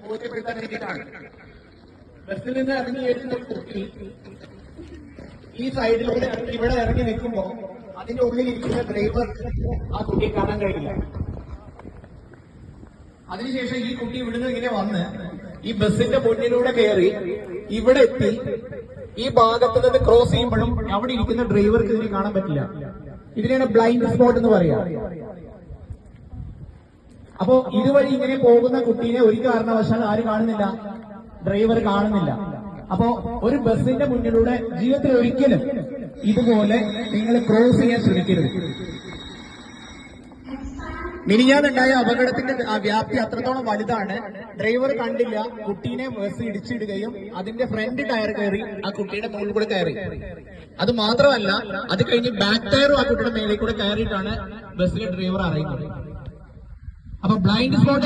ബോധ്യപ്പെടുത്താൻ വേണ്ടിയിട്ടാണ്. ബസ്സിൽ നിന്ന് ഇറങ്ങി വരുന്ന ഒരു കുട്ടി ഈ സൈഡിലൂടെ ഇവിടെ ഇറങ്ങി നിൽക്കുമ്പോ അതിന്റെ ഉള്ളിൽ ഇരിക്കുന്ന ഡ്രൈവർ ആ കുട്ടിയെ കാണാൻ കഴിയില്ല. അതിനുശേഷം ഈ കുട്ടി ഇവിടുന്ന് ഇങ്ങനെ വന്ന് ഈ ബസ്സിന്റെ മുന്നിലൂടെ കയറി ഇവിടെ എത്തി ഈ ഭാഗത്ത് നിന്ന് ക്രോസ് ചെയ്യുമ്പോഴും അവിടെ ഇരിക്കുന്ന ഡ്രൈവർക്ക് ഇതിനെ കാണാൻ പറ്റില്ല. ഇതിനെയാണ് ബ്ലൈൻഡ് സ്പോട്ട് എന്ന് പറയാ. അപ്പോ ഇതുവഴി ഇങ്ങനെ പോകുന്ന കുട്ടീനെ ഒരു കാരണവശാൽ ആര് കാണുന്നില്ല? ഡ്രൈവർ കാണുന്നില്ല. അപ്പോ ഒരു ബസ്സിന്റെ മുന്നിലൂടെ ജീവിതത്തിൽ ഒരിക്കലും ഇതുപോലെ നിങ്ങൾ ക്രോസ് ചെയ്യാൻ ശ്രമിക്കരുത്. മിനിഞ്ഞാന്നുണ്ടായ അപകടത്തിന്റെ വ്യാപ്തി അത്രത്തോളം വലുതാണ്. ഡ്രൈവർ കണ്ടില്ല, കുട്ടീനെ ബസ് ഇടിച്ചിടുകയും അതിന്റെ ഫ്രണ്ട് ടയർ കയറി ആ കുട്ടിയുടെ മുകളിൽ കൂടെ കയറി. അത് മാത്രമല്ല, അത് കഴിഞ്ഞ് ബാക്ക് ടയറും ആ കുട്ടിയുടെ മേലെ കൂടെ കയറിയിട്ടാണ് ബസ്സിലെ ഡ്രൈവർ അറിയുന്നത്. അപ്പൊ ബ്ലൈൻഡ് സ്പോട്ട്